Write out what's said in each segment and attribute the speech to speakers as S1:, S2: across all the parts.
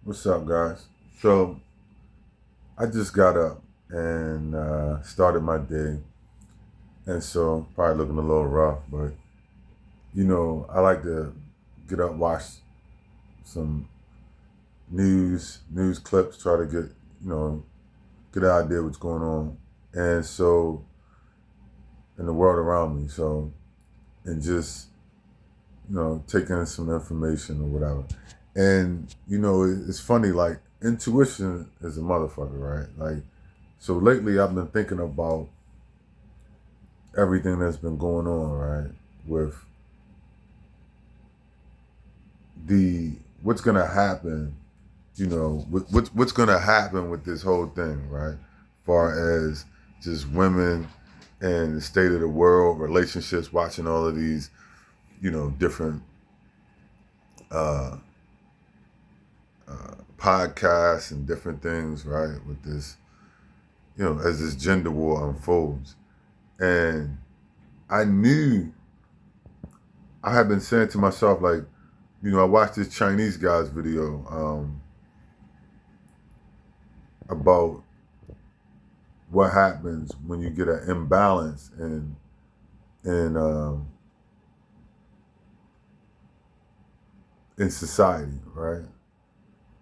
S1: What's up, guys? So I just got up and started my day, and so probably looking a little rough, but I like to get up, watch some news clips, try to get an idea what's going on, and so in the world around me. So and just take in some information or whatever. And it's funny, like intuition is a motherfucker, right? Like, so lately I've been thinking about everything that's been going on, right? With the what's gonna happen, what's gonna happen with this whole thing, right? Far as just women and the state of the world, relationships, watching all of these, different uh, podcasts and different things, right? With this, as this gender war unfolds. And I knew, I had been saying to myself, like, I watched this Chinese guy's video about what happens when you get an imbalance in society, right?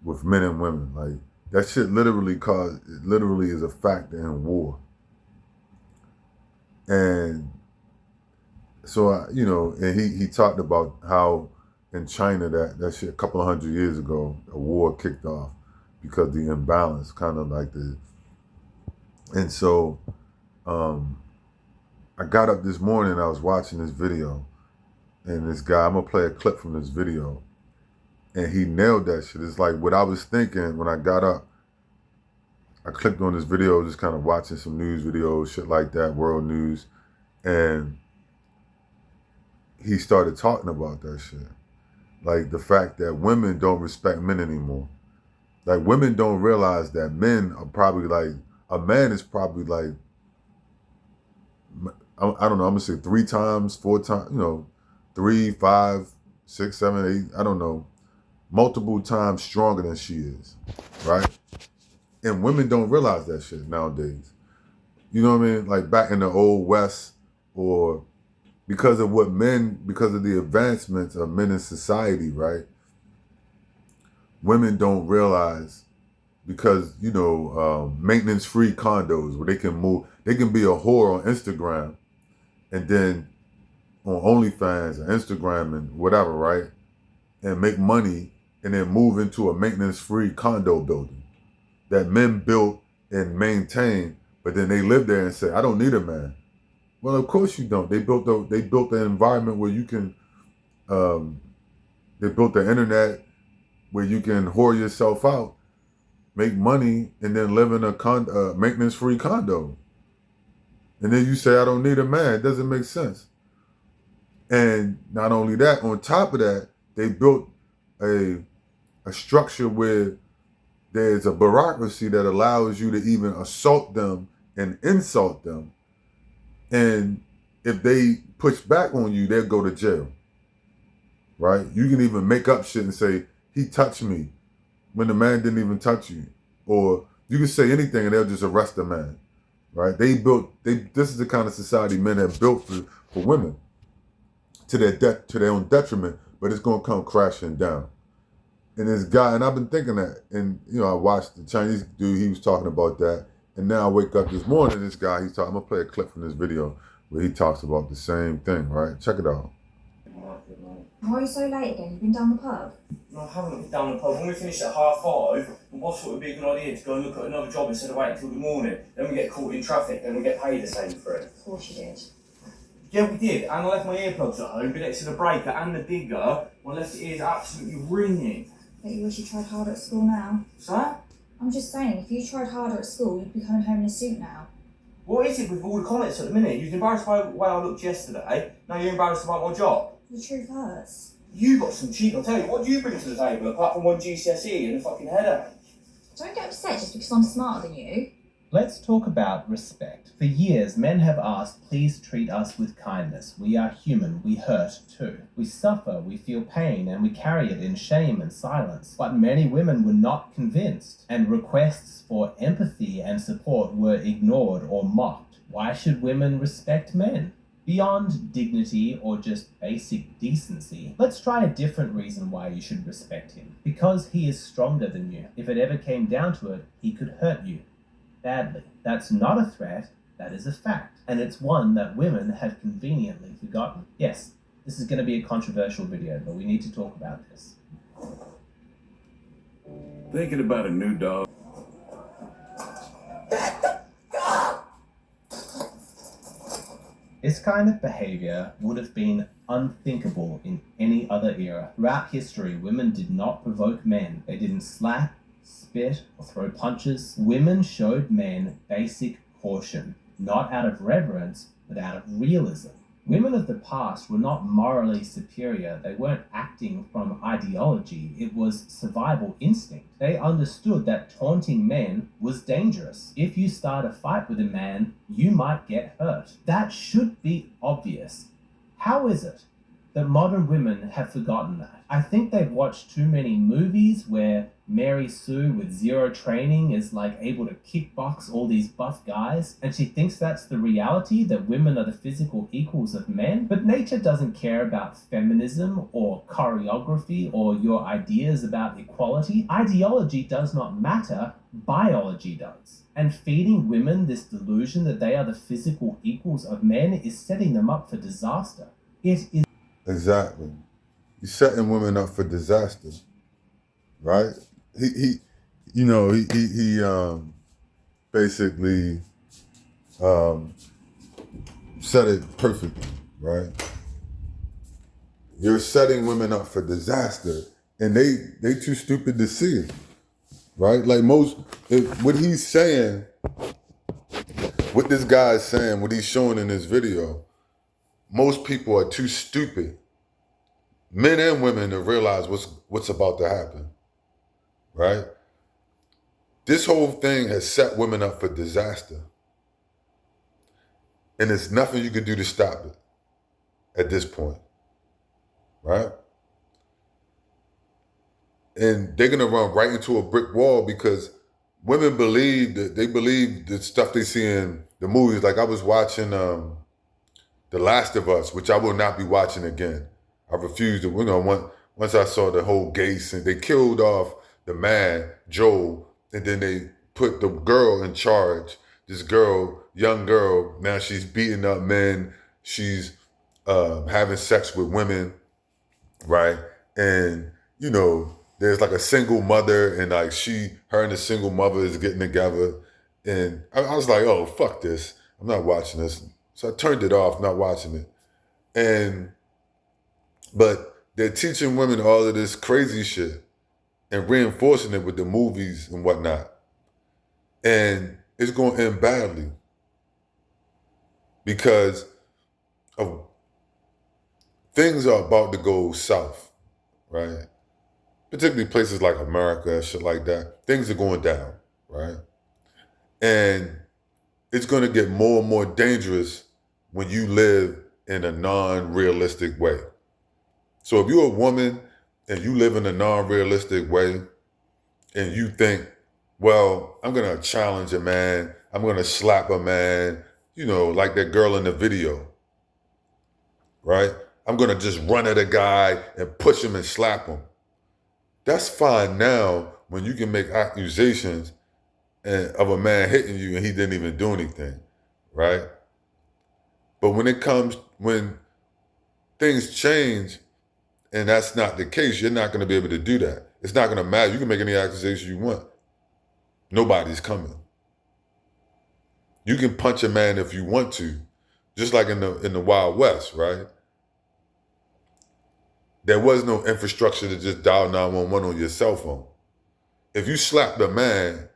S1: With men and women. Like, that shit literally is a factor in war. And so, and he talked about how in China that shit a couple of 100 years ago, a war kicked off because the imbalance, kind of like and so I got up this morning, I was watching this video, and this guy, I'm gonna play a clip from this video, and he nailed that shit. It's like what I was thinking when I got up. I clicked on this video, just kind of watching some news videos, shit like that, world news, and he started talking about that shit. Like the fact that women don't respect men anymore. Like, women don't realize that men are probably like, a man is probably like, I don't know, I'm gonna say 3 times, 4 times, 3, 5, 6, 7, 8, I don't know, multiple times stronger than she is, right? And women don't realize that shit nowadays. You know what I mean? Like back in the old West, or because of the advancements of men in society, right? Women don't realize, because, maintenance-free condos where they can be a whore on Instagram and then on OnlyFans and Instagram and whatever, right? And make money and then move into a maintenance-free condo building that men built and maintained, but then they live there and say, I don't need a man. Well, of course you don't. They built the environment where you can, they built the internet where you can whore yourself out, make money, and then live in a maintenance-free condo. And then you say, I don't need a man. It doesn't make sense. And not only that, on top of that, they built a structure where there's a bureaucracy that allows you to even assault them and insult them. And if they push back on you, they'll go to jail, right? You can even make up shit and say, he touched me, when the man didn't even touch you. Or you can say anything and they'll just arrest the man, right? This is the kind of society men have built for women to their own detriment, but it's going to come crashing down. And this guy, and I've been thinking that, and I watched the Chinese dude, he was talking about that, and now I wake up this morning, this guy, I'm gonna play a clip from this video where he talks about the same thing, right? Check it out.
S2: Why are you so late again? You've been down the pub?
S3: No, I haven't been down the pub. When we finish at 5:30, my boss thought it would be a good idea to go and look at another job instead of waiting until the morning. Then we get caught in traffic, then we get paid the same for it.
S2: Of course you did.
S3: Yeah, we did. And I left my earplugs at home, but next to the breaker and the digger, my left ear is absolutely ringing.
S2: Bet you wish you tried harder at school now.
S3: What's that?
S2: I'm just saying, if you tried harder at school, you'd be coming home in a suit now.
S3: What is it with all the comments at the minute? You was embarrassed by the way I looked yesterday. Now you're embarrassed about my job.
S2: The truth hurts.
S3: You got some cheek, I'll tell you. What do you bring to the table apart from one GCSE and a fucking headache?
S2: Don't get upset just because I'm smarter than you.
S4: Let's talk about respect. For years, men have asked, please treat us with kindness. We are human, we hurt too. We suffer, we feel pain, and we carry it in shame and silence. But many women were not convinced, and requests for empathy and support were ignored or mocked. Why should women respect men? Beyond dignity or just basic decency, let's try a different reason why you should respect him. Because he is stronger than you. If it ever came down to it, he could hurt you badly. That's not a threat, that is a fact. And it's one that women have conveniently forgotten. Yes, this is going to be a controversial video, but we need to talk about this.
S5: Thinking about a new dog.
S4: This kind of behavior would have been unthinkable in any other era. Throughout history, women did not provoke men. They didn't slap, spit, or throw punches. Women showed men basic caution, not out of reverence, but out of realism. Women of the past were not morally superior. They weren't acting from ideology. It was survival instinct. They understood that taunting men was dangerous. If you start a fight with a man, you might get hurt. That should be obvious. How is it that modern women have forgotten that? I think they've watched too many movies where Mary Sue with zero training is like able to kickbox all these buff guys, and she thinks that's the reality, that women are the physical equals of men. But nature doesn't care about feminism or choreography or your ideas about equality. Ideology does not matter, biology does. And feeding women this delusion that they are the physical equals of men is setting them up for disaster. It is.
S1: Exactly. You're setting women up for disaster, right? He basically said it perfectly, right? You're setting women up for disaster, and they too stupid to see it, right? Like what he's saying, what this guy is saying, what he's showing in this video, most people are too stupid, men and women, to realize what's about to happen, right? This whole thing has set women up for disaster. And there's nothing you can do to stop it at this point, right? And they're gonna run right into a brick wall because women believe the stuff they see in the movies. Like I was watching The Last of Us, which I will not be watching again. I refuse to, once I saw the whole gay scene, they killed off the man, Joel, and then they put the girl in charge. This girl, young girl, now she's beating up men. She's having sex with women, right? And, there's like a single mother and like her and the single mother is getting together. And I was like, oh, fuck this. I'm not watching this. So I turned it off, not watching it. But they're teaching women all of this crazy shit and reinforcing it with the movies and whatnot. And it's going to end badly because of things are about to go south, right? Particularly places like America, shit like that. Things are going down, right? And it's going to get more and more dangerous when you live in a non-realistic way. So if you're a woman and you live in a non-realistic way and you think, well, I'm going to challenge a man, I'm going to slap a man, like that girl in the video, right? I'm going to just run at a guy and push him and slap him. That's fine now when you can make accusations of a man hitting you and he didn't even do anything, right? But when things change and that's not the case, you're not going to be able to do that. It's not going to matter. You can make any accusation you want. Nobody's coming. You can punch a man if you want to, just like in the Wild West, right? There was no infrastructure to just dial 911 on your cell phone. If you slapped a man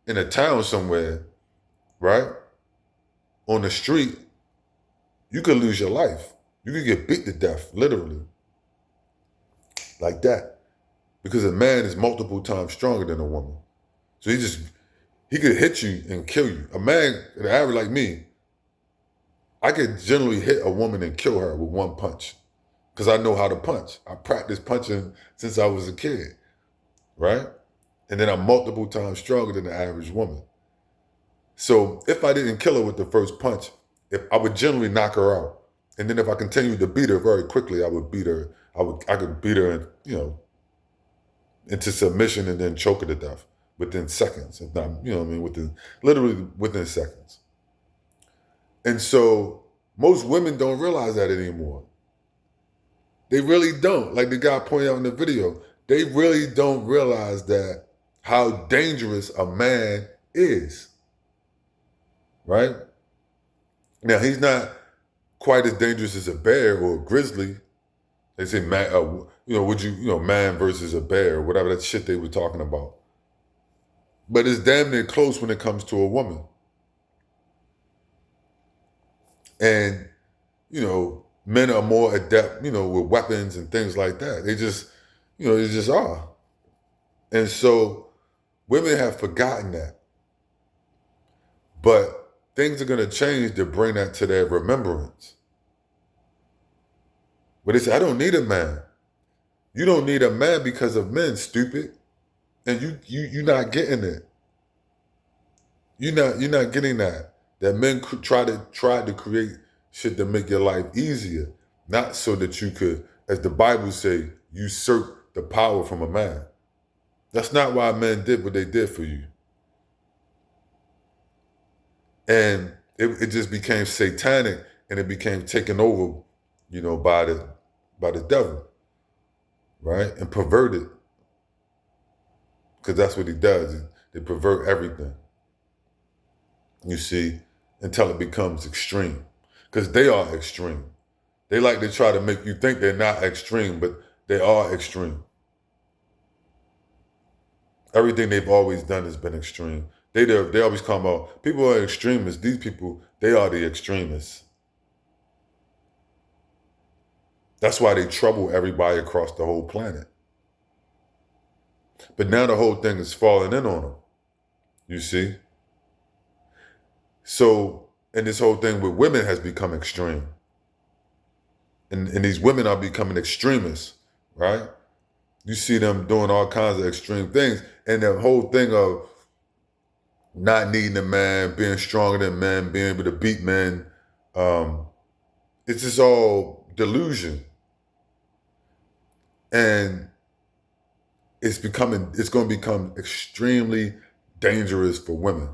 S1: in a town somewhere, right, on the street, you could lose your life. You could get beat to death, literally. Like that. Because a man is multiple times stronger than a woman. So He could hit you and kill you. A man, the average like me, I could generally hit a woman and kill her with one punch because I know how to punch. I practiced punching since I was a kid, right? And then I'm multiple times stronger than the average woman. So if I didn't kill her with the first punch, if I would generally knock her out. And then if I continued to beat her very quickly, I would beat her. I could beat her, into submission and then choke her to death within seconds. If not, literally within seconds. And so most women don't realize that anymore. They really don't. Like the guy pointed out in the video, they really don't realize that how dangerous a man is. Right? Now, he's not quite as dangerous as a bear or a grizzly. They say, man, man versus a bear, whatever that shit they were talking about. But it's damn near close when it comes to a woman. And, men are more adept, with weapons and things like that. They just are. And so women have forgotten that. But things are going to change to bring that to their remembrance. But they say, I don't need a man. You don't need a man because of men, stupid. And you're not getting it. You're not getting that. That men try to create shit to make your life easier, not so that you could, as the Bible say, usurp the power from a man. That's not why men did what they did for you. And it just became satanic and it became taken over, by the devil, right? And perverted. Because that's what he does. They pervert everything. You see, until it becomes extreme. Because they are extreme. They like to try to make you think they're not extreme, but they are extreme. Everything they've always done has been extreme. They always come out, people are extremists. These people, they are the extremists. That's why they trouble everybody across the whole planet. But now the whole thing is falling in on them. You see? So, and this whole thing with women has become extreme. And these women are becoming extremists, right? You see them doing all kinds of extreme things. And the whole thing of not needing a man, being stronger than men, being able to beat men, it's just all delusion. And it's going to become extremely dangerous for women.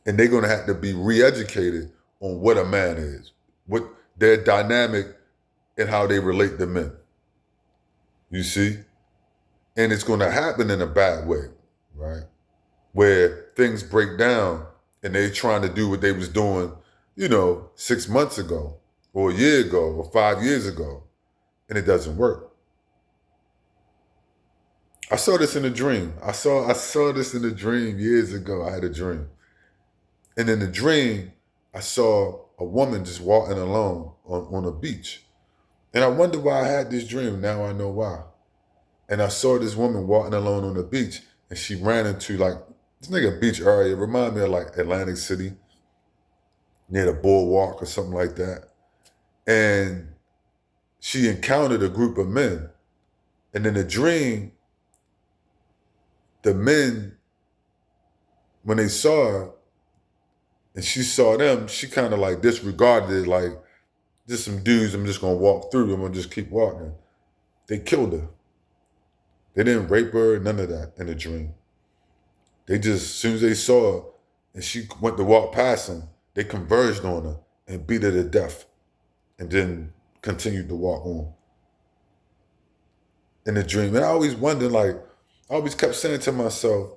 S1: And they're going to have to be re-educated on what a man is, what their dynamic and how they relate to men. You see? And it's going to happen in a bad way, right? Where things break down and they're trying to do what they was doing, 6 months ago or a year ago or 5 years ago, and it doesn't work. I saw this in a dream. I saw this in a dream years ago. I had a dream. And in the dream, I saw a woman just walking alone on a beach. And I wonder why I had this dream. Now I know why. And I saw this woman walking alone on the beach, and she ran into this nigga beach area. It reminded me of Atlantic City, near the boardwalk or something like that. And she encountered a group of men. And in the dream, the men, when they saw her, and she saw them, she kind of disregarded it, just some dudes I'm just gonna walk through, I'm gonna just keep walking. They killed her. They didn't rape her, none of that in the dream. They just, as soon as they saw her and she went to walk past them, they converged on her and beat her to death and then continued to walk on in the dream. And I always wondered, I always kept saying to myself,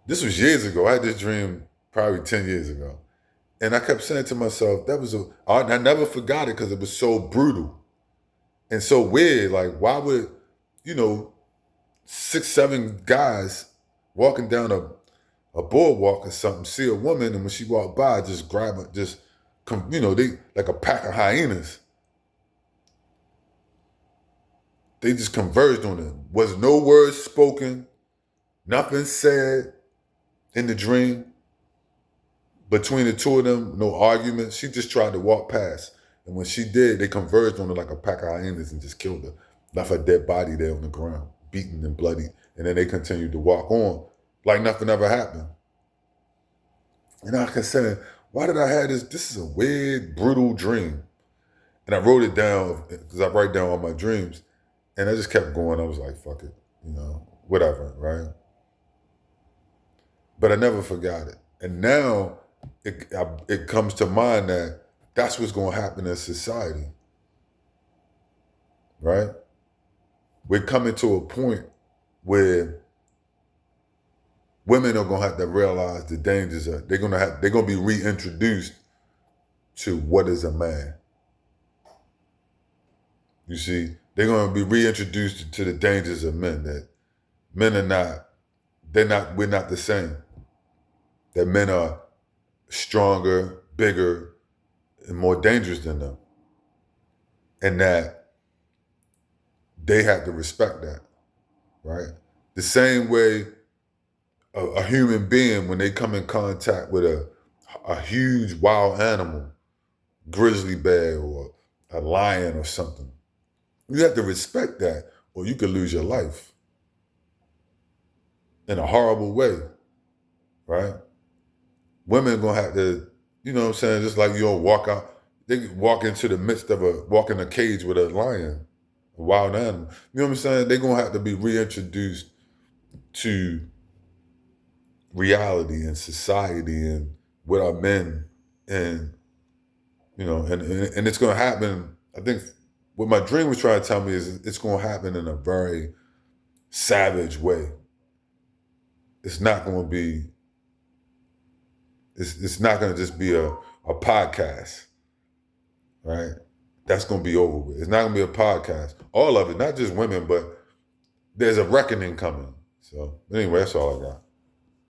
S1: this was years ago. I had this dream probably 10 years ago. And I kept saying to myself, I never forgot it because it was so brutal and so weird. Why would, 6, 7 guys walking down a boardwalk or something, see a woman, and when she walked by, just grab her, they like a pack of hyenas. They just converged on her. Was no words spoken. Nothing said in the dream between the two of them, no argument. She just tried to walk past. And when she did, they converged on her like a pack of hyenas and just killed her. Left her dead body there on the ground, beaten and bloody. And then they continued to walk on like nothing ever happened. And I kept saying, why did I have this? This is a weird, brutal dream. And I wrote it down because I write down all my dreams. And I just kept going. I was like, fuck it, whatever, right? But I never forgot it. And now it comes to mind that that's what's going to happen in society, right? We're coming to a point where women are going to have to realize the dangers of, they're going to be reintroduced to what is a man. You see, they're going to be reintroduced to the dangers of men, that men are we're not the same. That men are stronger, bigger, and more dangerous than them. And that they have to respect that, right? The same way a human being, when they come in contact with a huge wild animal, grizzly bear or a lion or something, you have to respect that or you could lose your life in a horrible way, right? Women are gonna have to, you know what I'm saying, just like you don't walk out, they could walk into the midst of walk in a cage with a lion, a wild animal. You know what I'm saying? They're gonna have to be reintroduced to reality and society and what are men, and and it's gonna happen. I think what my dream was trying to tell me is it's gonna happen in a very savage way. It's not gonna be, it's not gonna just be a podcast, right? That's gonna be over with. It's not gonna be a podcast. All of it, not just women, but there's a reckoning coming. So anyway, that's all I got.